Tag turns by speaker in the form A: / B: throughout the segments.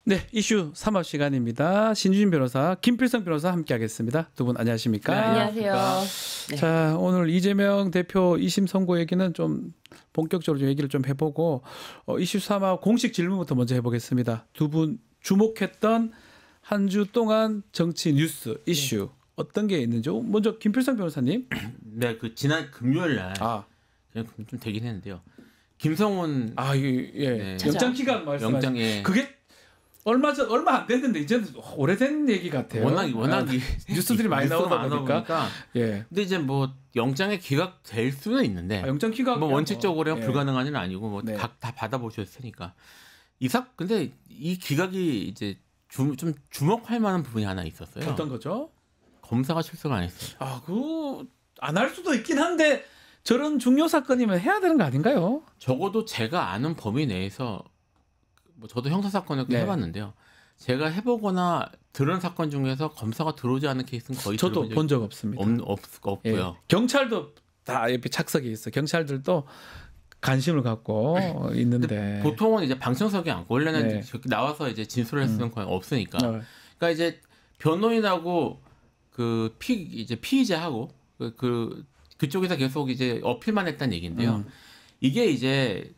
A: 네, 이슈 3화 시간입니다. 신주진 변호사, 김필성 변호사 함께하겠습니다. 두 분 안녕하십니까?
B: 네, 안녕하세요.
A: 네. 자, 오늘 이재명 대표 2심 선고 얘기는 좀 본격적으로 좀 얘기를 좀 해보고 이슈 3화 공식 질문부터 먼저 해보겠습니다. 두 분 주목했던 한 주 동안 정치 뉴스 이슈 어떤 게 있는지 먼저 김필성 변호사님.
C: 네, 그 지난 금요일 날 그냥 좀 되긴 했는데요. 김성훈
A: 네. 영장 기각 말씀하신
C: 영장
A: 그게 얼마 안 됐는데 이제는 오래된 얘기 같아요.
C: 워낙
A: 뉴스들이 많이 나오다 보니까.
C: 예. 근데 이제 뭐 영장에 기각될 수는 있는데
A: 영장 기각
C: 뭐 원칙적으로 불가능한 일은 아니고 뭐
A: 네.
C: 각 다 받아보셨으니까 근데 이 기각이 이제 좀 주목할 만한 부분이 하나 있었어요.
A: 어떤 거죠?
C: 검사가 출석을 안 했어요.
A: 그거 안 할 수도 있긴 한데 저런 중요 사건이면 해야 되는 거 아닌가요?
C: 적어도 제가 아는 범위 내에서 뭐 저도 형사 사건을 해봤는데요. 제가 해보거나 들은 사건 중에서 검사가 들어오지 않은 케이스는 거의
A: 저도 본 적 없습니다.
C: 없고요.
A: 예. 경찰도 다 옆에 착석이 있어. 경찰들도 관심을 갖고 있는데
C: 보통은 이제 방청석에 앉고 원래는 나와서 이제 진술을 했으면 거의 없으니까. 그러니까 이제 변호인하고 이제 피의자하고 그쪽에서 계속 이제 어필만 했다는 얘기인데요. 이게 이제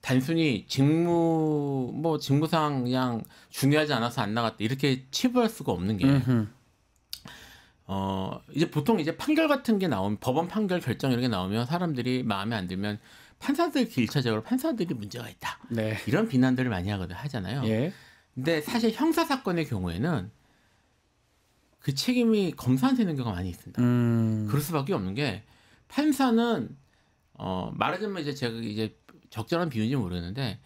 C: 단순히 직무상 그냥 중요하지 않아서 안 나갔다 이렇게 치부할 수가 없는 게 이제 보통 이제 판결 같은 게 나오면 법원 판결 결정 이런 게 나오면 사람들이 마음에 안 들면 판사들 일차적으로 판사들이 문제가 있다 이런 비난들을 많이 하잖아요. 근데 사실 형사 사건의 경우에는 그 책임이 검사한테 있는 경우가 많이 있습니다. 그럴 수밖에 없는 게 판사는 말하자면 이제 제가 이제 적절한 비유인지 모르겠는데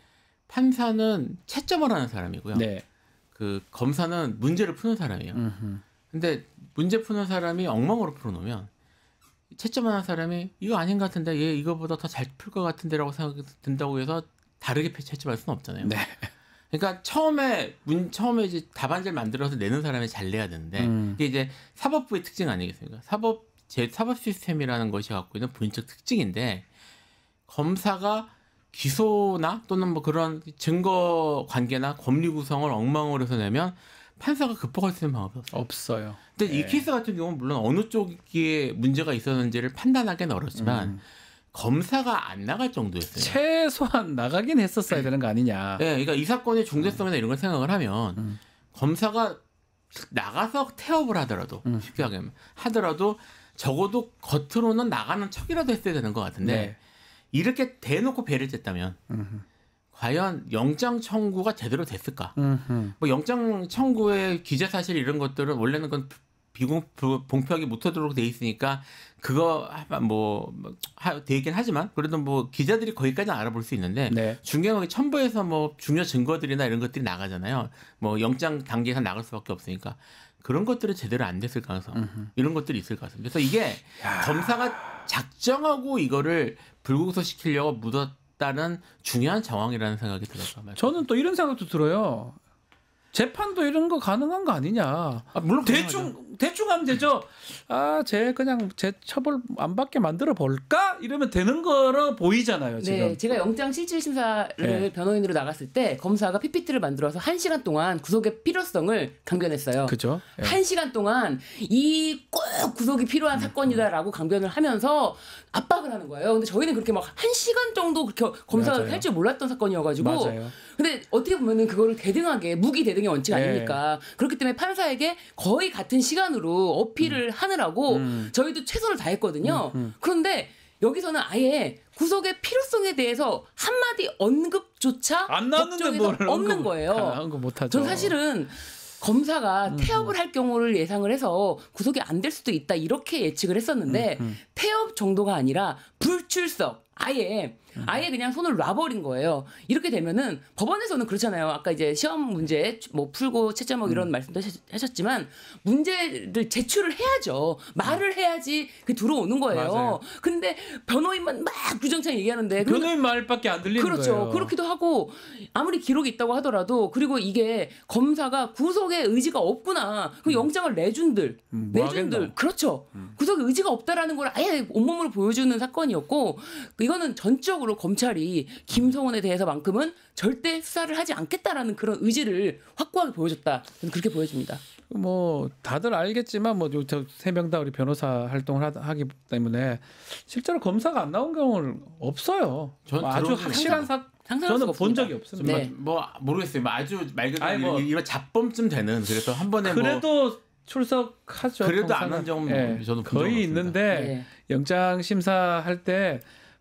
C: 판사는 채점을 하는 사람이고요. 그 검사는 문제를 푸는 사람이에요. 근데 문제 푸는 사람이 엉망으로 풀어놓으면 채점하는 사람이 이거 아닌 것 같은데 얘 이거보다 더 잘 풀 것 같은데라고 생각이 든다고 해서 다르게 채점할 수는 없잖아요. 그러니까 처음에 이제 답안지를 만들어서 내는 사람이 잘 내야 되는데 이게 이제 사법부의 특징 아니겠습니까? 사법 시스템이라는 것이 갖고 있는 본質적 특징인데 검사가 기소나 또는 뭐 그런 증거 관계나 권리 구성을 엉망으로 해서 내면 판사가 극복할 수 있는 방법이 없어요. 근데 이 케이스 같은 경우는 물론 어느 쪽에 문제가 있었는지를 판단하기는 어렵지만 검사가 안 나갈 정도였어요.
A: 최소한 나가긴 했었어야 되는 거 아니냐.
C: 네, 그러니까 이 사건의 중대성이나 이런 걸 생각을 하면 검사가 나가서 태업을 하더라도 쉽게 하더라도 적어도 겉으로는 나가는 척이라도 했어야 되는 것 같은데 이렇게 대놓고 배를 쨌다면 과연 영장 청구가 제대로 됐을까? 뭐 영장 청구의 기재 사실 이런 것들은 원래는 그건 공표하기 못하도록 돼 있으니까 그거 되긴 하지만 그래도 뭐 기자들이 거기까지는 알아볼 수 있는데 중요한 건 첨부해서 뭐 중요 증거들이나 이런 것들이 나가잖아요. 뭐 영장 단계에서 나갈 수밖에 없으니까 그런 것들은 제대로 안 됐을 가능성 이런 것들이 있을 것 같습니다. 그래서 이게 검사가 작정하고 이거를 불구속시키려고 묻었다는 중요한 정황이라는 생각이 들어요.
A: 저는 또 이런 생각도 들어요. 재판도 이런 거 가능한 거 아니냐.
C: 물론
A: 대충 하면 되죠. 쟤 그냥 쟤 처벌 안 받게 만들어 볼까? 이러면 되는 거로 보이잖아요. 지금.
B: 네, 제가 영장 실질 심사를 변호인으로 나갔을 때 검사가 PPT를 만들어서 1시간 동안 구속의 필요성을 강변했어요.
A: 그죠?
B: 1시간 동안 이 꼭 구속이 필요한 사건이다라고 강변을 하면서 압박을 하는 거예요. 근데 저희는 그렇게 막 1시간 정도 그렇게 검사가 할 줄 몰랐던 사건이어가지고. 근데 어떻게 보면은 그거를 대등하게 무기 대등의 원칙 아닙니까? 그렇기 때문에 판사에게 거의 같은 시간으로 어필을 하느라고 저희도 최선을 다했거든요. 그런데 여기서는 아예 구속의 필요성에 대해서 한마디 언급조차
A: 안 나왔는데 뭘
B: 없는 거예요.
A: 언급 못하죠.
B: 전 사실은 검사가 태업을 할 경우를 예상을 해서 구속이 안 될 수도 있다 이렇게 예측을 했었는데 태업 정도가 아니라 불출석 아예 그냥 손을 놔버린 거예요. 이렇게 되면은 법원에서는 그렇잖아요. 아까 이제 시험 문제 뭐 풀고 채점하고 이런 말씀도 하셨지만 문제를 제출을 해야죠. 말을 해야지 그 들어오는 거예요. 근데 변호인만 막 규정창 얘기하는데
A: 변호인 말밖에 안 들리는 거예요.
B: 그렇죠. 그렇기도 하고 아무리 기록이 있다고 하더라도 그리고 이게 검사가 구속의 의지가 없구나. 그 영장을 내준들 그렇죠. 구속의 의지가 없다라는 걸 아예 온몸으로 보여주는 사건이었고 이거는 전적 실질적으로 검찰이 김성원에 대해서만큼은 절대 수사를 하지 않겠다라는 그런 의지를 확고하게 보여줬다. 저는 그렇게 보여집니다.
A: 뭐 다들 알겠지만 뭐 저 세 명 다 우리 변호사 활동을 하기 때문에 실제로 검사가 안 나온 경우는 없어요. 아주 확실한 저는 본 적이 없습니다.
C: 네. 뭐 모르겠어요. 아주 말 그대로 이런 잡범쯤 되는 그래서 한 번에
A: 그래도 출석하죠.
C: 그래도 안 한 적은 저도
A: 거의 있는데 영장 심사할 때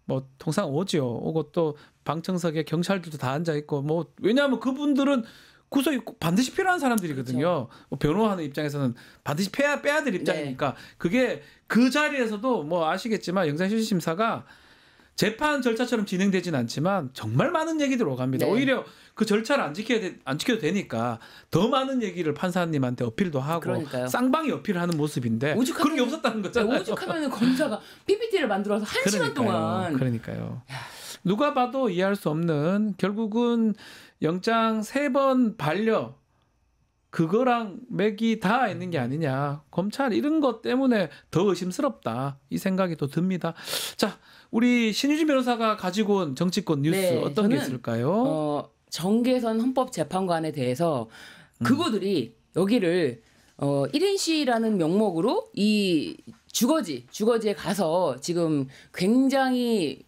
A: 뭐 통상 오죠. 오고 또 방청석에 경찰들도 다 앉아 있고 뭐 왜냐하면 그분들은 구속이 반드시 필요한 사람들이거든요. 그렇죠. 뭐 변호하는 입장에서는 반드시 빼야 될 입장이니까 그게 그 자리에서도 뭐 아시겠지만 영장실질심사가 재판 절차처럼 진행되진 않지만 정말 많은 얘기들 오갑니다. 오히려 그 절차를 안 지켜도 되니까 더 많은 얘기를 판사님한테 어필도 하고
B: 그러니까요.
A: 쌍방이 어필을 하는 모습인데 그런 게 없었다는 거잖아요.
B: 오죽하면 검사가 PPT를 만들어서 1시간 동안.
A: 그러니까요. 누가 봐도 이해할 수 없는 결국은 영장 3번 반려 그거랑 맥이 다 있는 게 아니냐. 검찰 이런 것 때문에 더 의심스럽다. 이 생각이 또 듭니다. 자, 우리 신유진 변호사가 가지고 온 정치권 뉴스 어떤 게 있을까요?
B: 정계선 헌법재판관에 대해서 그거들이 여기를 1인 시라는 명목으로 이 주거지에 가서 지금 굉장히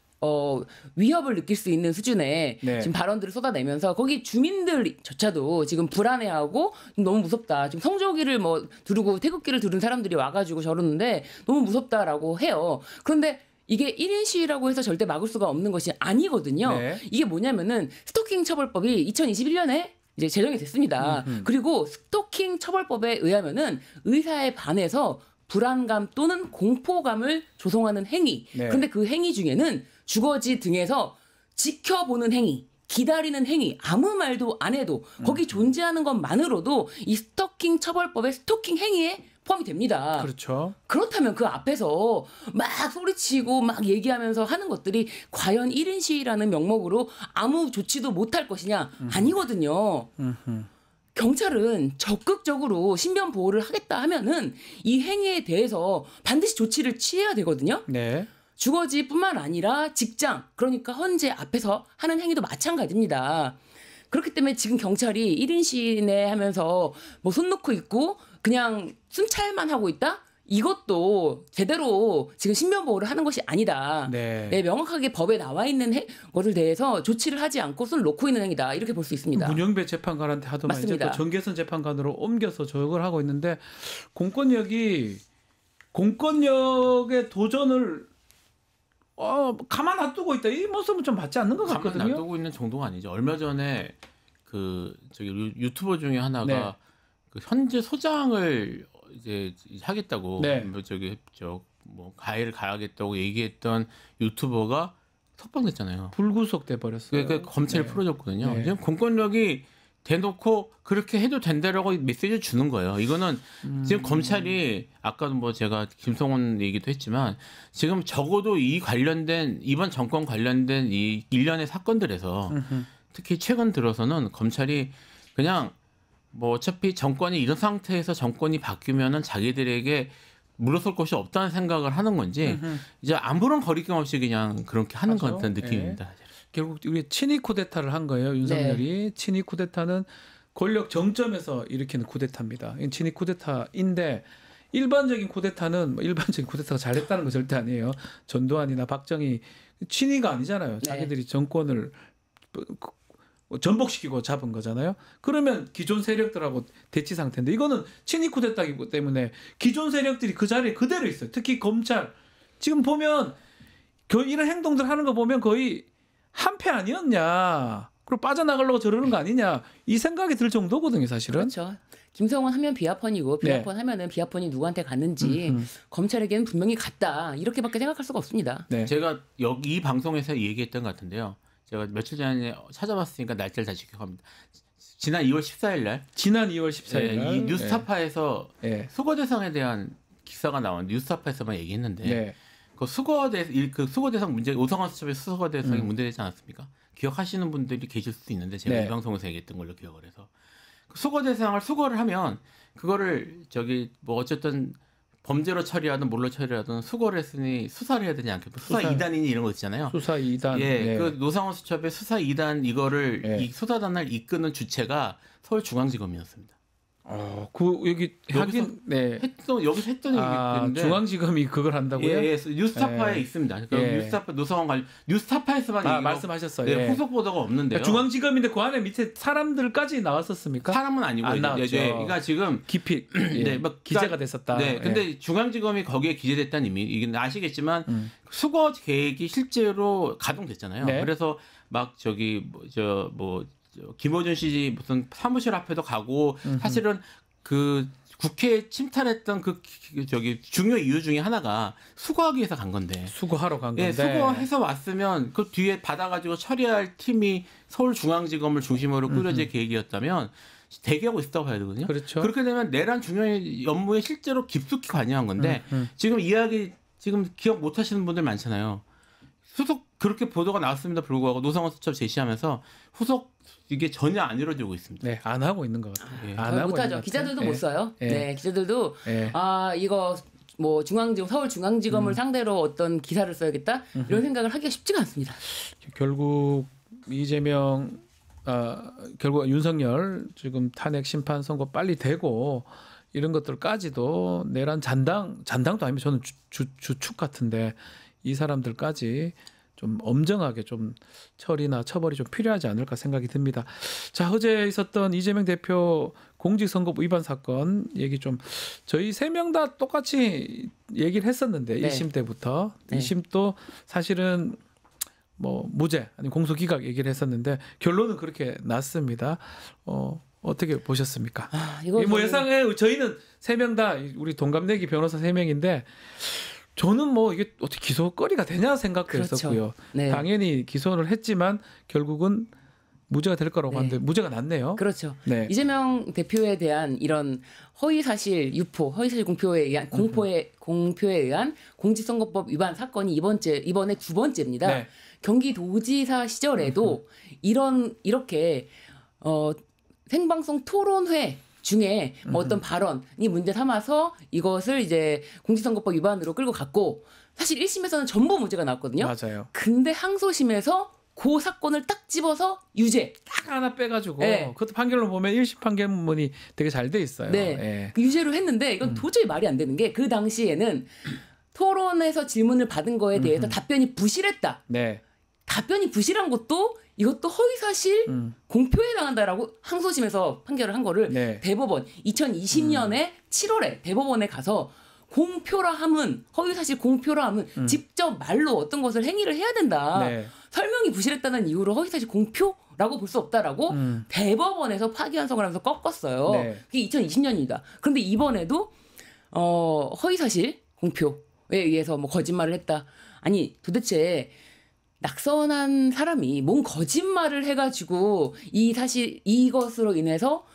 B: 위협을 느낄 수 있는 수준의 지금 발언들을 쏟아내면서 거기 주민들조차도 지금 불안해하고 너무 무섭다. 지금 성조기를 뭐 두르고 태극기를 두른 사람들이 와가지고 저러는데 너무 무섭다라고 해요. 그런데 이게 1인 시위라고 해서 절대 막을 수가 없는 것이 아니거든요. 이게 뭐냐면은 스토킹 처벌법이 2021년에 이제 제정이 됐습니다. 그리고 스토킹 처벌법에 의하면은 의사에 반해서 불안감 또는 공포감을 조성하는 행위. 그런데 그 행위 중에는 주거지 등에서 지켜보는 행위, 기다리는 행위, 아무 말도 안 해도 거기 존재하는 것만으로도 이 스토킹 처벌법의 스토킹 행위에 포함이 됩니다.
A: 그렇죠.
B: 그렇다면 그 앞에서 막 소리치고 막 얘기하면서 하는 것들이 과연 1인 시위라는 명목으로 아무 조치도 못할 것이냐? 아니거든요. 경찰은 적극적으로 신변 보호를 하겠다 하면은 이 행위에 대해서 반드시 조치를 취해야 되거든요. 주거지뿐만 아니라 직장, 그러니까 헌재 앞에서 하는 행위도 마찬가지입니다. 그렇기 때문에 지금 경찰이 1인 시위네 하면서 뭐 손 놓고 있고 그냥 순찰만 하고 있다? 이것도 제대로 지금 신변 보호를 하는 것이 아니다. 명확하게 법에 나와 있는 것을 대해서 조치를 하지 않고 손을 놓고 있는 행위다. 이렇게 볼 수 있습니다.
A: 문영배 재판관한테 하더만 이제 또 정계선 재판관으로 옮겨서 저걸 하고 있는데 공권력의 도전을 가만 놔두고 있다. 이 모습은 좀 맞지 않는 것 같거든요.
C: 가만 놔두고 있는 정도가 아니죠. 얼마 전에 저기 유튜버 중에 하나가 그 현재 소장을 이제 하겠다고 뭐 가해를 가하겠다고 얘기했던 유튜버가 석방됐잖아요.
A: 불구속돼 버렸어요.
C: 그러니까 검찰이 풀어줬거든요. 지금 공권력이 대놓고 그렇게 해도 된다라고 메시지를 주는 거예요. 이거는 지금 검찰이 아까도 뭐 제가 김성원 얘기도 했지만 지금 적어도 이번 정권 관련된 이 일련의 사건들에서 특히 최근 들어서는 검찰이 그냥 뭐 어차피 정권이 이런 상태에서 정권이 바뀌면은 자기들에게 물러설 곳이 없다는 생각을 하는 건지 이제 아무런 거리낌 없이 그냥 그렇게 하는 것 같은 느낌입니다.
A: 결국 우리 친위 쿠데타를 한 거예요. 윤석열이. 친위 쿠데타는 권력 정점에서 일으키는 쿠데타입니다. 친위 쿠데타인데 일반적인 쿠데타가 잘했다는 거 절대 아니에요. 전두환이나 박정희 친위가 아니잖아요. 자기들이 정권을 전복시키고 잡은 거잖아요. 그러면 기존 세력들하고 대치 상태인데 이거는 친위 쿠데타이기 때문에 기존 세력들이 그 자리에 그대로 있어요. 특히 검찰 지금 보면 이런 행동들 하는 거 보면 거의 한패 아니었냐. 그리고 빠져나가려고 저러는 거 아니냐. 이 생각이 들 정도거든요, 사실은.
B: 그렇죠. 김성원 하면 비아폰이고 비아폰 하면은 비아폰이 누구한테 갔는지 검찰에게는 분명히 갔다. 이렇게밖에 생각할 수가 없습니다.
C: 제가 이 방송에서 얘기했던 것 같은데요. 제가 며칠 전에 찾아봤으니까 날짜를 다시 기억합니다. 지난 2월 14일 날.
A: 이
C: 뉴스타파에서 수거 대상에 대한 기사가 나온 뉴스타파에서만 얘기했는데 그 수거 대상 문제 오성환 수첩의 수거 대상이 문제되지 않았습니까? 기억하시는 분들이 계실 수도 있는데 제가 이 방송에서 얘기했던 걸로 기억을 해서 수거 대상을 수거를 하면 그거를 뭐 어쨌든 범죄로 처리하든 뭘로 처리하든 수거를 했으니 수사를 해야 되지 않겠고 수사 2단이니 이런 거 있잖아요.
A: 수사 2단.
C: 예, 네. 그 노상원 수첩의 수사 2단 이거를 이 수사단을 이끄는 주체가 서울중앙지검이었습니다.
A: 여기 하긴
C: 여기서 했던 얘기인데
A: 중앙지검이 그걸 한다고요?
C: 예, 뉴스타파에 있습니다. 뉴스타파 노상원 뉴스타파에서만
A: 말씀하셨어요.
C: 네, 후속 보도가 없는데요.
A: 중앙지검인데 그 안에 밑에 사람들까지 나왔었습니까?
C: 사람은 아니고
A: 안 나왔죠.
C: 그러니까 지금
A: 깊이
C: 기재가
A: 됐었다.
C: 네, 근데 중앙지검이 거기에 기재됐다는 의미 이게 아시겠지만 수거 계획이 실제로 가동됐잖아요.
A: 네.
C: 그래서 막 김어준 씨 무슨 사무실 앞에도 가고 사실은 그 국회에 침탈했던 중요 이유 중에 하나가 수거하기 위해서 간 건데.
A: 수거하러 간 건데.
C: 예, 수거해서 왔으면 그 뒤에 받아가지고 처리할 팀이 서울중앙지검을 중심으로 꾸려질 계획이었다면 대기하고 있었다고 봐야 되거든요.
A: 그렇죠.
C: 그렇게 되면 내란 중요 업무에 실제로 깊숙이 관여한 건데 지금 이야기 지금 기억 못 하시는 분들 많잖아요. 후속 그렇게 보도가 나왔음에도 불구하고 노상원 수첩 제시하면서 후속 이게 전혀 안 이루어지고 있습니다.
A: 네, 안 하고 있는 것 같아요.
C: 예.
A: 안 하고
B: 못하죠. 기자들도 못 써요. 네, 기자들도 이거 뭐 서울중앙지검을 상대로 어떤 기사를 써야겠다 이런 생각을 하기가 쉽지가 않습니다.
A: 결국 이재명, 결국 윤석열 지금 탄핵 심판 선고 빨리 되고 이런 것들까지도 내란 잔당도 아니면 저는 주축 같은데 이 사람들까지 좀 엄정하게 좀 처리나 처벌이 좀 필요하지 않을까 생각이 듭니다. 자, 어제 있었던 이재명 대표 공직선거법 위반 사건 얘기 좀 저희 3명 다 똑같이 얘기를 했었는데 1심 때부터 2심도 사실은 뭐 무죄 아니면 공소기각 얘기를 했었는데 결론은 그렇게 났습니다. 어떻게 보셨습니까? 뭐 예상해 저희는 3명 다 우리 동갑내기 변호사 3명인데 저는 뭐 이게 어떻게 기소거리가 되냐 생각도 했었고요. 네. 당연히 기소를 했지만 결국은 무죄가 될 거라고 하는데 무죄가 났네요.
B: 그렇죠. 네. 이재명 대표에 대한 이런 허위사실 유포, 허위사실 공표에 의한 공표에 의한 공직선거법 위반 사건이 이번에 2번째입니다. 네. 경기도지사 시절에도 이렇게 생방송 토론회 중에 뭐 어떤 발언이 문제 삼아서 이것을 이제 공직선거법 위반으로 끌고 갔고 사실 1심에서는 전부 무죄가 나왔거든요.
A: 맞아요.
B: 근데 항소심에서 그 사건을 딱 집어서 유죄.
A: 딱 하나 빼가지고 그것도 판결로 보면 1심 판결문이 되게 잘 돼 있어요.
B: 네. 유죄로 했는데 이건 도저히 말이 안 되는 게 그 당시에는 토론에서 질문을 받은 거에 대해서 답변이 부실했다.
A: 네.
B: 답변이 부실한 것도 이것도 허위사실 공표에 해당한다라고 항소심에서 판결을 한 거를 대법원 2020년에 7월에 대법원에 가서 공표라 함은 허위사실 공표라 함은 직접 말로 어떤 것을 행위를 해야 된다. 네. 설명이 부실했다는 이유로 허위사실 공표라고 볼 수 없다라고 대법원에서 파기환송을 하면서 꺾었어요. 네. 그게 2020년입니다. 그런데 이번에도 허위사실 공표에 의해서 뭐 거짓말을 했다. 아니 도대체 낙선한 사람이 뭔 거짓말을 해가지고 이것으로 인해서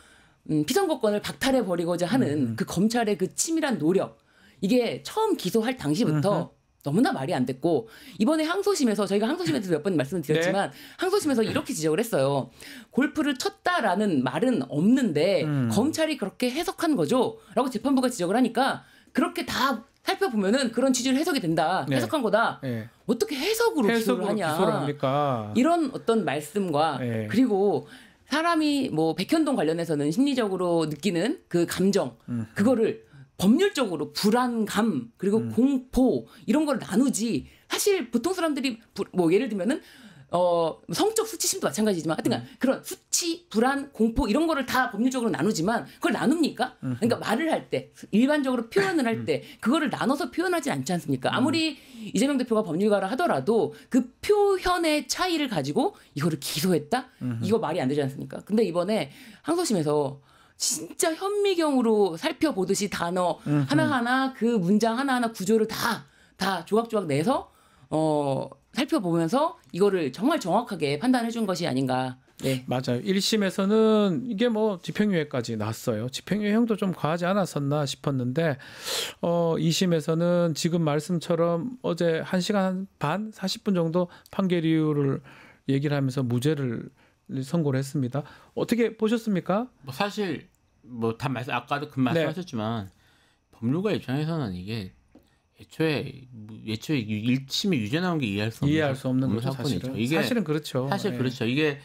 B: 피선거권을 박탈해 버리고자 하는 그 검찰의 그 치밀한 노력 이게 처음 기소할 당시부터 너무나 말이 안 됐고 이번에 항소심에서 저희가 항소심에서 몇 번 말씀을 드렸지만 항소심에서 이렇게 지적을 했어요. 골프를 쳤다라는 말은 없는데 검찰이 그렇게 해석한 거죠 라고 재판부가 지적을 하니까 그렇게 다 살펴보면은 그런 취지로 해석이 된다. 해석한 거다. 어떻게 해석으로 기소를 하냐.
A: 합니까?
B: 이런 어떤 말씀과 그리고 사람이 뭐 백현동 관련해서는 심리적으로 느끼는 그 감정 그거를 법률적으로 불안감 그리고 공포 이런 걸 나누지 사실 보통 사람들이 뭐 예를 들면은 성적 수치심도 마찬가지지만 하여튼 그런 수치, 불안, 공포 이런 거를 다 법률적으로 나누지만 그걸 나눕니까? 그러니까 말을 할 때 일반적으로 표현을 할 때 그거를 나눠서 표현하지 않지 않습니까? 아무리 이재명 대표가 법률가라 하더라도 그 표현의 차이를 가지고 이거를 기소했다? 이거 말이 안 되지 않습니까? 근데 이번에 항소심에서 진짜 현미경으로 살펴보듯이 단어 하나하나 그 문장 하나하나 구조를 다 조각조각 내서 살펴보면서 이거를 정말 정확하게 판단해 준 것이 아닌가. 네.
A: 맞아요. 1심에서는 이게 뭐 집행유예까지 났어요. 집행유예형도 좀 과하지 않았었나 싶었는데 2심에서는 지금 말씀처럼 어제 1시간 반 40분 정도 판결 이유를 얘기를 하면서 무죄를 선고를 했습니다. 어떻게 보셨습니까?
C: 뭐 사실 뭐 다 아까도 그 말씀하셨지만 법률가 입장에서는 이게 애초에 1심에 유죄 나온 게 이해할 수 없는
A: 거죠,
C: 사건이죠.
A: 사실은 그렇죠.
C: 사실
A: 네.
C: 그렇죠. 이게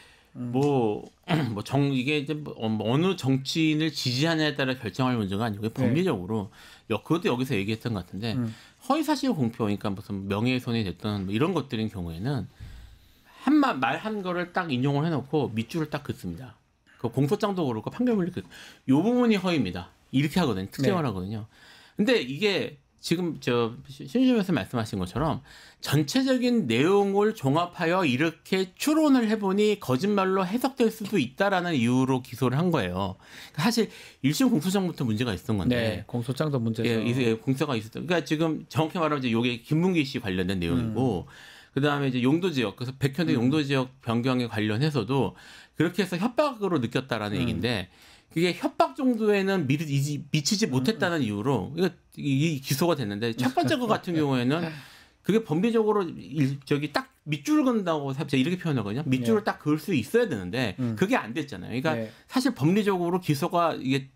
C: 이게 이제 어느 정치인을 지지하냐에 따라 결정할 문제가 아니고 법리적으로 그것도 여기서 얘기했던 것 같은데 허위사실 공표, 그러니까 무슨 명예훼손이 됐던 뭐 이런 것들인 경우에는 말 한 거를 딱 인용을 해놓고 밑줄을 딱 긋습니다. 그 공소장도 그렇고 판결문이 이 부분이 허위입니다. 이렇게 하거든요. 특정을 하거든요. 근데 이게 지금 신주님께서 말씀하신 것처럼 전체적인 내용을 종합하여 이렇게 추론을 해보니 거짓말로 해석될 수도 있다라는 이유로 기소를 한 거예요. 사실 1심 공소장부터 문제가 있었던 건데.
A: 네, 공소장도 문제죠.
C: 예, 공소가 있었던. 그러니까 지금 정확히 말하면 이제 이게 김문기 씨 관련된 내용이고, 그 다음에 이제 용도지역, 그래서 백현대 용도지역 변경에 관련해서도 그렇게 해서 협박으로 느꼈다라는 얘기인데. 그게 협박 정도에는 미치지 못했다는 이유로 이 기소가 됐는데, 첫 번째 거 같은 경우에는 그게 법리적으로 딱 밑줄을 그은다고 이렇게 표현하거든요. 밑줄을 딱 그을 수 있어야 되는데 그게 안 됐잖아요. 그러니까 사실 법리적으로 기소가 이게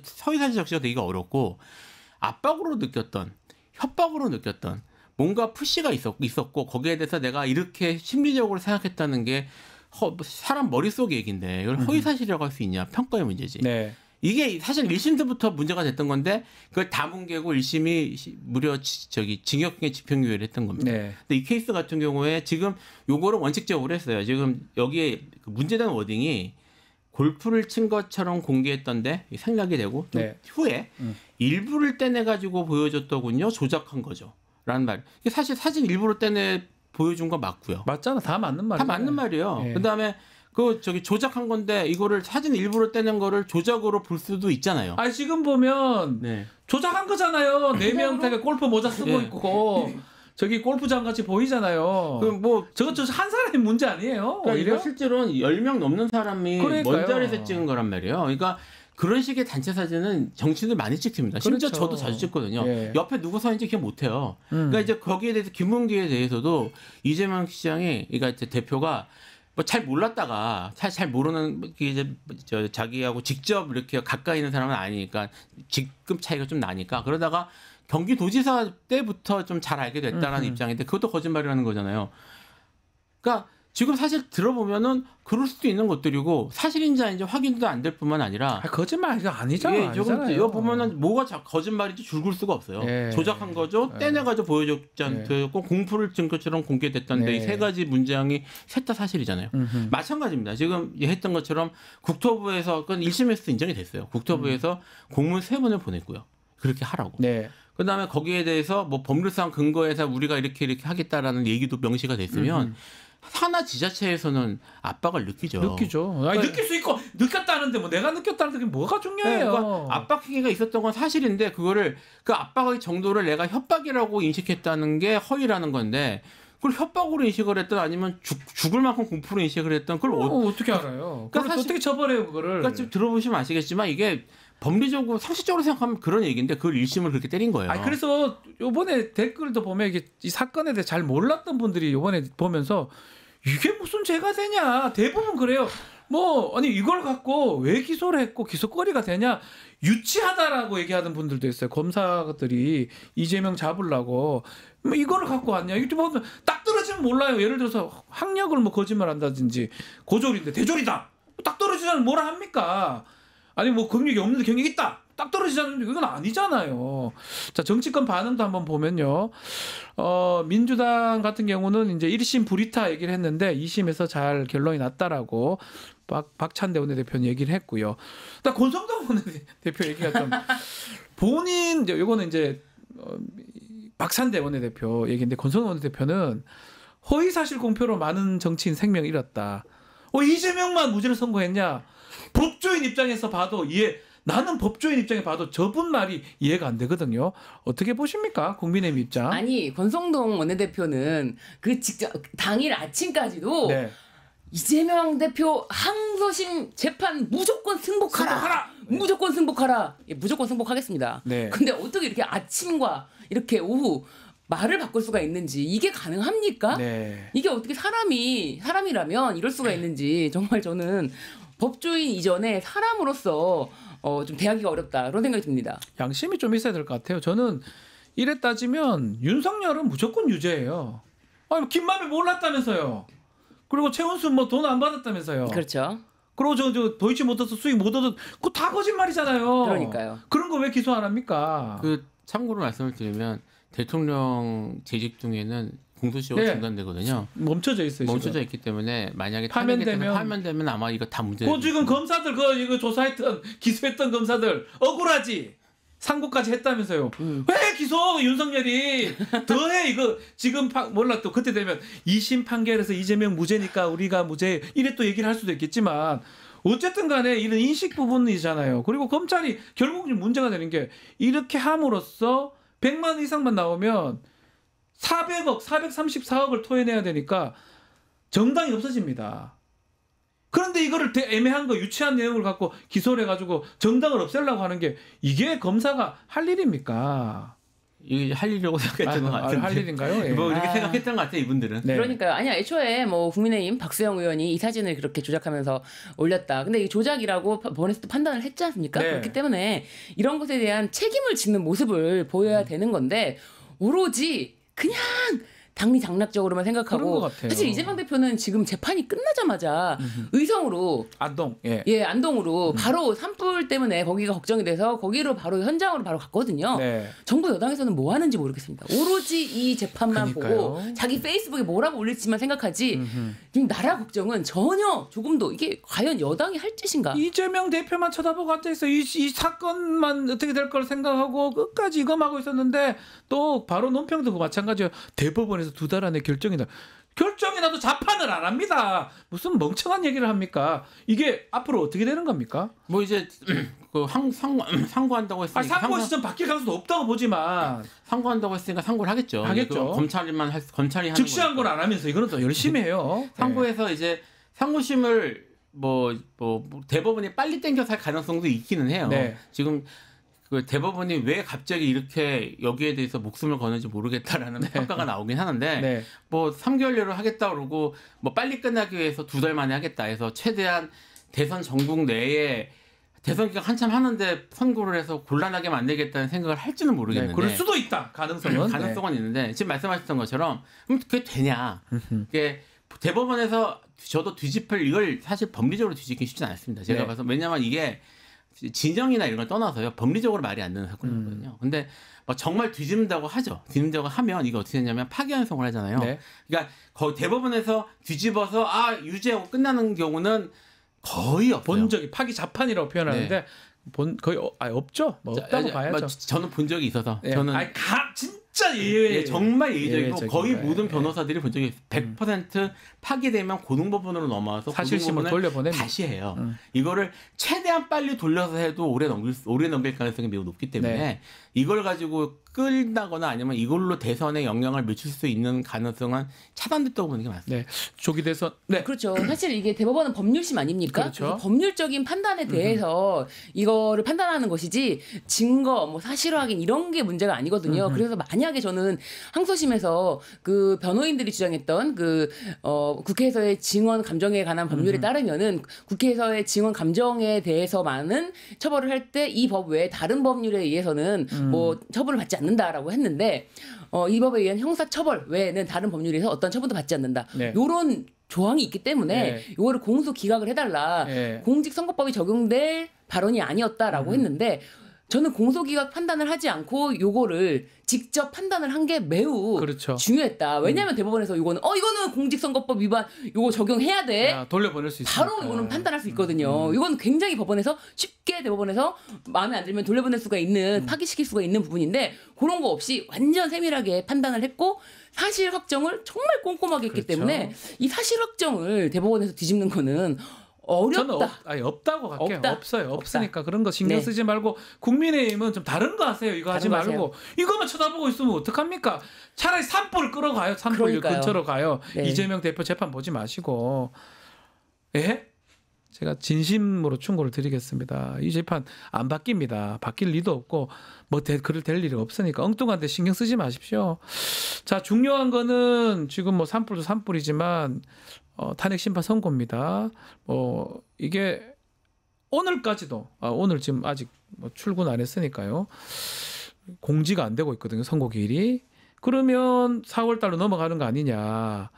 C: 서위사실 적시가 되기가 어렵고, 압박으로 느꼈던, 협박으로 느꼈던 뭔가 푸시가 있었고 거기에 대해서 내가 이렇게 심리적으로 생각했다는 게 사람 머릿속 얘기인데 이걸 허위사실이라고 할 수 있냐, 평가의 문제지.
A: 네.
C: 이게 사실 1심 때부터 문제가 됐던 건데 그걸 다 뭉개고 1심이 무려 징역형의 집행유예를 했던 겁니다.
A: 네.
C: 근데 이 케이스 같은 경우에 지금 요거를 원칙적으로 했어요. 지금 여기에 문제된 워딩이 골프를 친 것처럼 공개했던데 생략이 되고 또 후에 일부를 떼내가지고 보여줬더군요. 조작한 거죠. 라는 말. 사실 사진 일부를 떼내 보여준 거 맞고요.
A: 맞잖아. 다 맞는 말이에요.
C: 다 맞는 말이에요. 그다음에 조작한 건데 이거를 사진 일부러 떼는 거를 조작으로 볼 수도 있잖아요.
A: 아, 지금 보면 조작한 거잖아요. 4명 다 골프 모자 쓰고 있고 저기 골프장 같이 보이잖아요.
C: 그럼 뭐
A: 저거 한 사람의 문제 아니에요?
C: 그러니까 실제로는 10명 넘는 사람이 먼 자리에서 찍은 거란 말이에요. 그러니까 그런 식의 단체 사진은 정치인들 많이 찍습니다. 심지어 저도 자주 찍거든요. 옆에 누구 서 있는지 기억 못해요. 그러니까 이제 거기에 대해서 김문기에 대해서도 이재명 시장이, 그러니까 이제 대표가 뭐 잘 몰랐다가 잘 모르는 이제 자기하고 직접 이렇게 가까이 있는 사람은 아니니까 직급 차이가 좀 나니까 그러다가 경기도지사 때부터 좀 잘 알게 됐다라는 입장인데 그것도 거짓말이라는 거잖아요. 그러니까 지금 사실 들어보면은 그럴 수도 있는 것들이고 사실인지 아닌지 확인도 안 될 뿐만 아니라
A: 거짓말이 아니잖아요.
C: 이거 보면은 뭐가 거짓말인지 줄글 수가 없어요. 조작한 거죠. 떼내가지고 보여줬지 않고 공포를 진 것처럼 공개됐던데 이 세 가지 문장이 셋 다 사실이잖아요. 마찬가지입니다. 지금 했던 것처럼 국토부에서 그건 1심에서도 인정이 됐어요. 국토부에서 공문 3번을 보냈고요. 그렇게 하라고. 그다음에 거기에 대해서 뭐 법률상 근거해서 우리가 이렇게 하겠다라는 얘기도 명시가 됐으면 하나 지자체에서는 압박을 느끼죠.
A: 아니, 느낄 수 있고 느꼈다는데 뭐 내가 느꼈다는데 그게 뭐가 중요해요.
C: 그러니까 압박 행위가 있었던 건 사실인데 그거를 그 압박의 정도를 내가 협박이라고 인식했다는 게 허위라는 건데 그걸 협박으로 인식을 했든 아니면 죽을 만큼 공포로 인식을 했든 그걸
A: 어떻게 알아요? 그러니까 어떻게 처벌해요 그거를?
C: 그러니까 좀 들어보시면 아시겠지만 이게 법리적으로 상식적으로 생각하면 그런 얘기인데 그걸 1심을 그렇게 때린 거예요.
A: 그래서 이번에 댓글도 보면 이게 이 사건에 대해 잘 몰랐던 분들이 이번에 보면서 이게 무슨 죄가 되냐, 대부분 그래요. 뭐 아니 이걸 갖고 왜 기소를 했고 기소거리가 되냐, 유치하다라고 얘기하는 분들도 있어요. 검사들이 이재명 잡으려고 뭐 이거를 갖고 왔냐, 이렇게 보면 딱 떨어지면 몰라요. 예를 들어서 학력을 뭐 거짓말한다든지 고졸인데 대졸이다, 딱 떨어지자면 뭐라 합니까? 아니 뭐 경력이 없는데 경력이 있다, 딱 떨어지자는데 그건 아니잖아요. 자, 정치권 반응도 한번 보면요. 민주당 같은 경우는 이제 1심 불이타 얘기를 했는데 2심에서 잘 결론이 났다라고 박찬대 원내대표는 얘기를 했고요. 또 권성동 원내대표 얘기가 좀 본인 요거는 이제 박찬대 원내대표 얘기인데 권성동 원내대표는 허위사실 공표로 많은 정치인 생명 잃었다. 이재명만 무죄를 선고했냐? 법조인 입장에서 봐도 나는 법조인 입장에 봐도 저분 말이 이해가 안 되거든요. 어떻게 보십니까? 국민의힘 입장.
B: 아니, 권성동 원내대표는 그 직접 당일 아침까지도 이재명 대표 항소심 재판 무조건 승복하라. 무조건 승복하라. 무조건 승복하겠습니다. 근데 어떻게 이렇게 아침과 이렇게 오후 말을 바꿀 수가 있는지, 이게 가능합니까? 이게 어떻게 사람이라면 이럴 수가 있는지, 정말 저는 법조인 이전에 사람으로서 좀 대하기가 어렵다 그런 생각이 듭니다.
A: 양심이 좀 있어야 될 것 같아요. 저는 이래 따지면 윤석열은 무조건 유죄예요. 아니 김만배 몰랐다면서요. 그리고 최은순 뭐 돈 안 받았다면서요.
B: 그렇죠.
A: 그리고 저 도이치모터스 수익 못 얻었, 그거 다 거짓말이잖아요.
B: 그러니까요.
A: 그런 거 왜 기소 안 합니까?
C: 그 참고로 말씀을 드리면 대통령 재직 중에는 공소시효가
A: 네.
C: 중단되거든요.
A: 멈춰져 있어요.
C: 멈춰져
A: 지금.
C: 있기 때문에 만약에
A: 파면되면
C: 아마 이거 다 문제가.
A: 그 지금 검사들 이거 조사했던 기소했던 검사들 억울하지. 상고까지 했다면서요. 왜 기소 윤석열이 더해 이거 지금 몰라 또 그때 되면 2심 판결에서 이재명 무죄니까 우리가 무죄 이래 또 얘기를 할 수도 있겠지만 어쨌든 간에 이런 인식 부분이잖아요. 그리고 검찰이 결국 문제가 되는 게 이렇게 함으로써 100만 원 이상만 나오면 400억, 434억을 토해내야 되니까 정당이 없어집니다. 그런데 이거를 애매한 거 유치한 내용을 갖고 기소를 해가지고 정당을 없애려고 하는 게 이게 검사가 할 일입니까?
C: 이게 할 일이라고 생각했던 것 같은데.
A: 할 일인가요? 예.
C: 뭐 이렇게 생각했던 것 같아요 이분들은.
A: 네.
B: 그러니까요. 아니야 애초에 뭐 국민의힘 박수영 의원이 이 사진을 그렇게 조작하면서 올렸다. 근데 이 조작이라고 법원에서도 판단을 했지 않습니까?
A: 네.
B: 그렇기 때문에 이런 것에 대한 책임을 짓는 모습을 보여야 되는 건데 오로지 그냥 당리장락적으로만 생각하고 사실 이재명 대표는 지금 재판이 끝나자마자 의성으로 안동으로 바로 산불 때문에 거기가 걱정이 돼서 거기로 바로 현장으로 바로 갔거든요.
A: 네.
B: 정부 여당에서는 뭐 하는지 모르겠습니다. 오로지 이 재판만 보고 자기 페이스북에 뭐라고 올릴지만 생각하지 지금 나라 걱정은 전혀 조금도 이게 과연 여당이 할 짓인가?
A: 이재명 대표만 쳐다보고 앉아있어. 이 사건만 어떻게 될 걸 생각하고 끝까지 이거만 하고 있었는데 또 바로 논평도 마찬가지예요. 대법원에서 2달 안에 결정이 나도 자판을 안 합니다. 무슨 멍청한 얘기를 합니까? 이게 앞으로 어떻게 되는 겁니까?
C: 뭐 이제 그 상고한다고 했으니까
A: 상고 시점 바뀔 가능성도 없다고 보지만
C: 상고한다고 했으니까 상고를 하겠죠. 검찰이 하는
A: 즉시한 건 안 하면서 이거는 또 열심히 해요.
C: 상고에서 이제 상고심을 뭐 대법원이 빨리 땡겨서 할 가능성도 있기는 해요.
A: 네.
C: 지금 그 대법원이 왜 갑자기 이렇게 여기에 대해서 목숨을 거는지 모르겠다라는 평가가 나오긴 하는데 뭐 3개월여로 하겠다 그러고 뭐 빨리 끝나기 위해서 2달 만에 하겠다 해서 최대한 대선 전국 내에 대선 기간 한참 하는데 선고를 해서 곤란하게 만들겠다는 생각을 할지는 모르겠는데
A: 그럴 수도 있다. 가능성은
C: 있는데 지금 말씀하셨던 것처럼 그럼 그게 되냐? 그게 대법원에서 저도 이걸 사실 법리적으로 뒤집기 쉽지 않습니다. 제가 봐서 왜냐하면 이게 진영이나 이런 걸 떠나서요 법리적으로 말이 안 되는 사건이거든요. 근데 뭐 정말 뒤집는다고 하죠. 뒤집는다고 하면 이거 어떻게 되냐면 파기환송을 하잖아요. 그러니까 대법원에서 뒤집어서 유죄하고 끝나는 경우는 거의 없어요.
A: 본 적이 파기 자판이라고 표현하는데 거의 없죠. 뭐 없다고 봐야죠.
C: 저는 본 적이 있어서 저는
A: 진짜 예외
C: 정말 예외적이고 거의 모든 변호사들이 본 적이 100% 파기되면 고등법원으로 넘어와서
A: 사실심을 돌려보내면
C: 다시 해요. 이거를 최대한 빨리 돌려서 해도 오래 넘길 가능성이 매우 높기 때문에 이걸 가지고 끌다거나 아니면 이걸로 대선에 영향을 미칠 수 있는 가능성은 차단됐다고 보는 게 맞습니다.
A: 조기 대선.
B: 그렇죠. 사실 이게 대법원은 법률심 아닙니까?
A: 그렇죠.
B: 법률적인 판단에 대해서 이거를 판단하는 것이지 증거, 뭐 사실 확인 이런 게 문제가 아니거든요. 그래서 만약에 저는 항소심에서 그 변호인들이 주장했던 국회에서의 증언 감정에 관한 법률에 따르면은 국회에서의 증언 감정에 대해서만은 처벌을 할 때 이 법 외에 다른 법률에 의해서는 뭐 처벌을 받지 않는다라고 했는데 이 법에 의한 형사처벌 외에는 다른 법률에서 어떤 처분도 받지 않는다. 요런 조항이 있기 때문에 이거를 공소 기각을 해달라. 공직선거법이 적용될 발언이 아니었다라고 했는데 저는 공소기각 판단을 하지 않고 요거를 직접 판단을 한 게 매우 중요했다. 왜냐하면 대법원에서 이거는 공직선거법 위반 요거 적용해야 돼.
A: 돌려보낼 수 있으니까.
B: 바로 이거는 판단할 수 있거든요. 이건 굉장히 법원에서 쉽게 대법원에서 마음에 안 들면 돌려보낼 수가 있는 파기시킬 수가 있는 부분인데 그런 거 없이 완전 세밀하게 판단을 했고 사실 확정을 정말 꼼꼼하게 했기 때문에 이 사실 확정을 대법원에서 뒤집는 거는 어렵다.
A: 저는 없다고 갈게요. 없어요. 없으니까 그런 거 신경 쓰지 말고 국민의힘은 좀 다른 거 하세요. 이거 하지 말고 이거만 쳐다보고 있으면 어떡합니까? 차라리 산불 끌어가요. 산불 근처로 가요. 이재명 대표 재판 보지 마시고. 제가 진심으로 충고를 드리겠습니다. 이 재판 안 바뀝니다. 바뀔 리도 없고 그럴 될 일이 없으니까 엉뚱한 데 신경 쓰지 마십시오. 자, 중요한 거는 지금 뭐 산불도 산불이지만 탄핵 심판 선고입니다. 이게 오늘까지도 오늘 지금 아직 뭐 출근 안 했으니까요. 공지가 안 되고 있거든요. 선고기일이. 그러면 4월 달로 넘어가는 거 아니냐.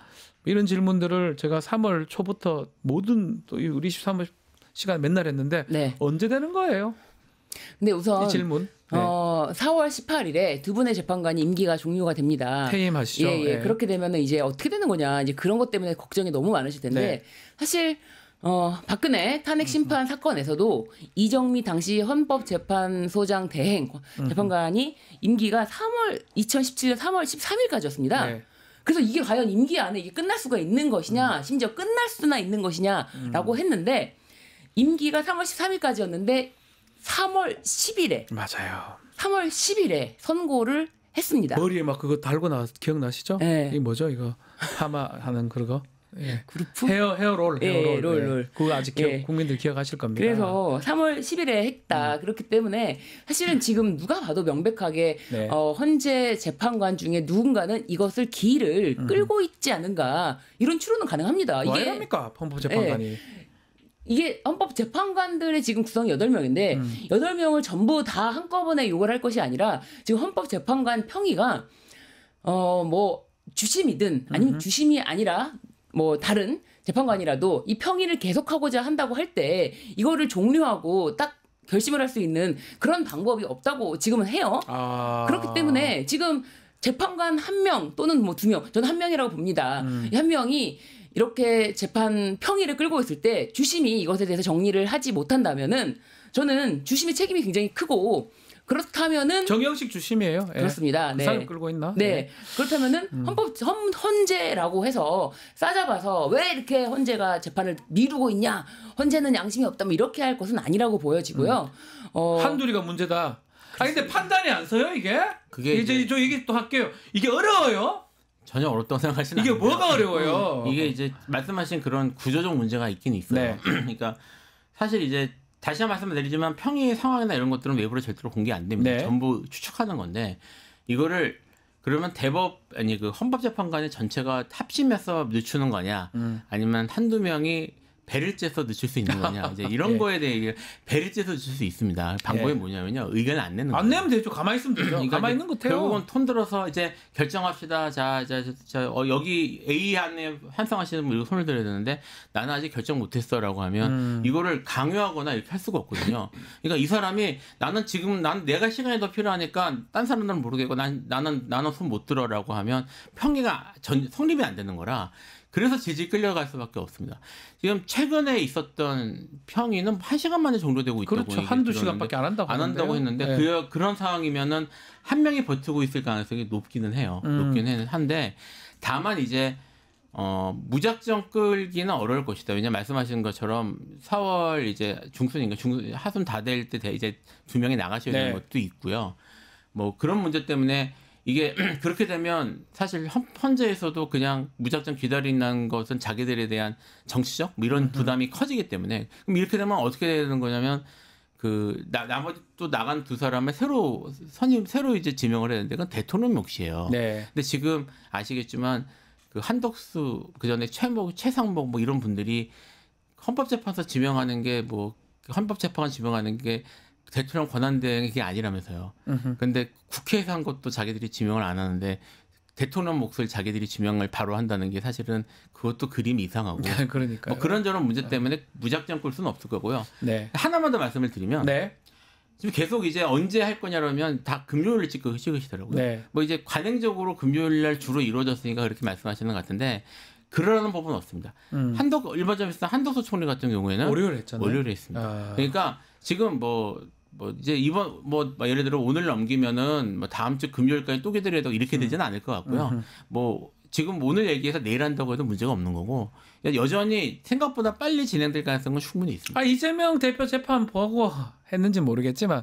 A: 이런 질문들을 제가 3월 초부터 모든 또 우리 23일 시간 맨날 했는데 네. 언제 되는 거예요?
B: 근데 우선
A: 이 질문.
B: 네. 4월 18일에 두 분의 재판관이 임기가 종료가 됩니다.
A: 퇴임하시죠.
B: 예, 예. 네. 그렇게 되면은 이제 어떻게 되는 거냐. 이제 그런 것 때문에 걱정이 너무 많으실 텐데 네. 사실 박근혜 탄핵 심판 사건에서도 이정미 당시 헌법재판소장 대행 재판관이 임기가 2017년 3월 13일까지였습니다. 네. 그래서 이게 과연 임기 안에 이게 끝날 수가 있는 것이냐, 심지어 끝날 수나 있는 것이냐라고 했는데 임기가 3월 13일까지였는데 3월 10일에
A: 맞아요.
B: 3월 10일에 선고를 했습니다.
A: 머리에 막 그거 달고 기억나시죠?
B: 네.
A: 이게 뭐죠? 이거 파마하는 그거? 예.
B: 그루프?
A: 헤어롤.
B: 예, 롤.
A: 그거 아직 국민들 기억하실 겁니다.
B: 그래서 3월 10일에 했다. 그렇기 때문에 사실은 지금 누가 봐도 명백하게 네. 헌재 재판관 중에 누군가는 이것을 기일을 끌고 있지 않은가 이런 추론은 가능합니다.
A: 왜 이럽니까? 헌법재판관이.
B: 예. 이게 헌법재판관들의 지금 구성이 8명인데 8명을 전부 다 한꺼번에 욕을 할 것이 아니라 지금 헌법재판관 평의가 뭐 주심이든 아니면 주심이 아니라 뭐 다른 재판관이라도 이 평의를 계속하고자 한다고 할 때 이거를 종료하고 딱 결심을 할 수 있는 그런 방법이 없다고 지금은 해요. 그렇기 때문에 지금 재판관 1명 또는 뭐 2명, 저는 1명이라고 봅니다. 이 1명이 이렇게 재판 평의를 끌고 있을 때 주심이 이것에 대해서 정리를 하지 못한다면은 저는 주심의 책임이 굉장히 크고 그렇다면은
A: 정영식 주심이에요.
B: 그렇습니다.
A: 그 사람 끌고 있나?
B: 네. 그렇다면은 헌재라고 해서 싸잡아서 왜 이렇게 헌재가 재판을 미루고 있냐? 헌재는 양심이 없다. 뭐 이렇게 할 것은 아니라고 보여지고요.
A: 한둘이가 문제다. 근데 판단이 안 서요 이게? 그게 이제 저 얘기 또 할게요. 이게 어려워요?
C: 전혀 어렵다고 생각하시는
A: 이게 뭐가 어려워요?
C: 이게 이제 말씀하신 그런 구조적 문제가 있긴 있어요. 네. 그러니까 사실 이제 다시 한 말씀을 드리지만 평의 상황이나 이런 것들은 외부로 절대로 공개 안 됩니다. 네. 전부 추측하는 건데 이거를 그러면 그 헌법재판관의 전체가 합심해서 늦추는 거냐 아니면 한두 명이 배를 째서 늦출 수 있는 거냐 이제 이런 네. 거에 대해 배를 째서 늦출 수 있습니다. 방법이 네. 뭐냐면요 의견을 안 내는 거예요.
A: 안 내면 되죠. 가만히 있으면 되죠. 그러니까 가만히 있는 것 같아요.
C: 결국은 톤 들어서 이제 결정합시다. 자 여기 A 안에 환상하시는 분 이거 손을 들어야 되는데 나는 아직 결정 못했어라고 하면 이거를 강요하거나 이렇게 할 수가 없거든요. 그러니까 이 사람이 난 내가 시간이 더 필요하니까 딴 사람들은 모르겠고 나는 손 못 들어라고 하면 평의가 성립이 안 되는 거라. 그래서 질질 끌려갈 수밖에 없습니다. 지금 최근에 있었던 평의는 1시간 만에 종료되고 있다고.
A: 그렇죠. 한두 시간밖에 안 한다고
C: 했는데
A: 네.
C: 그런 상황이면은 한 명이 버티고 있을 가능성이 높기는 해요. 높기는 한데 다만 이제 무작정 끌기는 어려울 것이다. 왜냐면 말씀하신 것처럼 4월 이제 중순인가 하순 다 될 때 이제 2명이 나가셔야 되는 네. 것도 있고요. 뭐 그런 문제 때문에 이게 그렇게 되면 사실 헌재에서도 그냥 무작정 기다린다는 것은 자기들에 대한 정치적 뭐 이런 부담이 커지기 때문에 그럼 이렇게 되면 어떻게 되는 거냐면 나머지 또 나간 두 사람을 새로 이제 지명을 해야 되는데 그건 대통령 몫이에요. 네. 근데 지금 아시겠지만 그 한덕수 그전에 최상목 뭐 이런 분들이 헌법재판소 지명하는 게 뭐 헌법재판관 지명하는 게 대통령 권한대행이 그게 아니라면서요. 그런데 국회에서 한 것도 자기들이 지명을 안 하는데 대통령 몫을 자기들이 지명을 바로 한다는 게 사실은 그것도 그림이 이상하고.
A: 그러니까요.
C: 뭐 그런저런 문제 때문에 무작정 끌 수는 없을 거고요. 네. 하나만 더 말씀을 드리면
A: 네.
C: 지금 계속 이제 언제 할 거냐라면 다 금요일을 찍으시더라고요. 네. 뭐 이제 관행적으로 금요일 날 주로 이루어졌으니까 그렇게 말씀하시는 것 같은데 그러라는 법은 없습니다. 일반적으로 한덕수 총리 같은 경우에는
A: 월요일에 했잖아요.
C: 월요일에 했습니다. 그러니까 지금 뭐 이제 이번 예를 들어 오늘 넘기면은 뭐 다음 주 금요일까지 또 기다려도 이렇게 되지는 않을 것 같고요. 뭐 지금 오늘 얘기해서 내일 한다고 해도 문제가 없는 거고 여전히 생각보다 빨리 진행될 가능성은 충분히 있습니다.
A: 이재명 대표 재판 보고 했는지 모르겠지만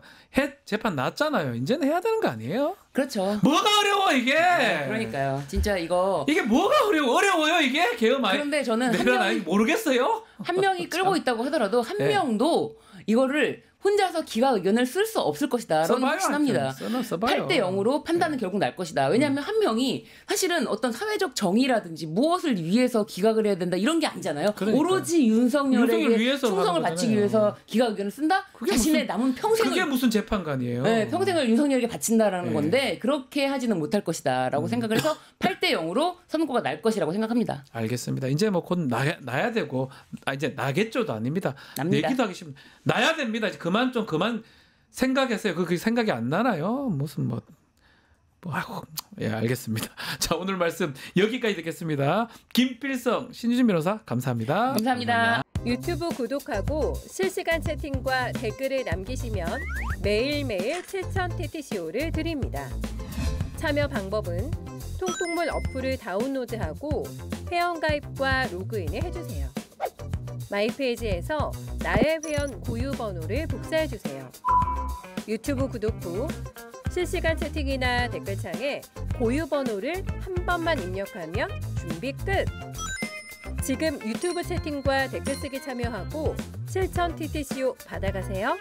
A: 재판 났잖아요. 이제는 해야 되는 거 아니에요?
B: 그렇죠.
A: 뭐가 어려워 이게?
B: 네, 그러니까요. 진짜 이게
A: 뭐가 어려워요 이게?
B: 그런데 저는
A: 모르겠어요.
B: 한 명이 끌고 있다고 하더라도 한 명도 이거를 혼자서 기각 의견을 쓸 수 없을 것이다라고 확신합니다. 8대 0으로 판단은 결국 날 것이다. 왜냐하면 한 명이 사실은 어떤 사회적 정의라든지 무엇을 위해서 기각을 해야 된다 이런 게 아니잖아요.
A: 그러니까.
B: 오로지 윤석열에게 충성을 바치기 위해서 기각 의견을 쓴다? 자신의 남은 평생을
A: 그게 무슨 재판관이에요.
B: 네, 평생을 윤석열에게 바친다라는 건데 그렇게 하지는 못할 것이다라고 생각을 해서 8대 0으로 선거가 날 것이라고 생각합니다.
A: 알겠습니다. 이제 뭐 곧 나야 되고 이제 나겠죠도 아닙니다.
B: 납니다.
A: 내기도 하기 싫습니다. 나야 됩니다. 이제 그만 생각했어요. 그 생각이 안 나나요? 무슨 아이고, 예, 알겠습니다. 자, 오늘 말씀 여기까지 듣겠습니다. 김필성 신유진 변호사 감사합니다.
B: 감사합니다.
D: 유튜브 구독하고 실시간 채팅과 댓글을 남기시면 매일매일 7,000TTCO를 드립니다. 참여 방법은 통통물 어플을 다운로드하고 회원가입과 로그인을 해주세요. 마이페이지에서 나의 회원 고유 번호를 복사해주세요. 유튜브 구독 후 실시간 채팅이나 댓글창에 고유 번호를 한 번만 입력하면 준비 끝! 지금 유튜브 채팅과 댓글 쓰기 참여하고 7,000TTCO 받아가세요.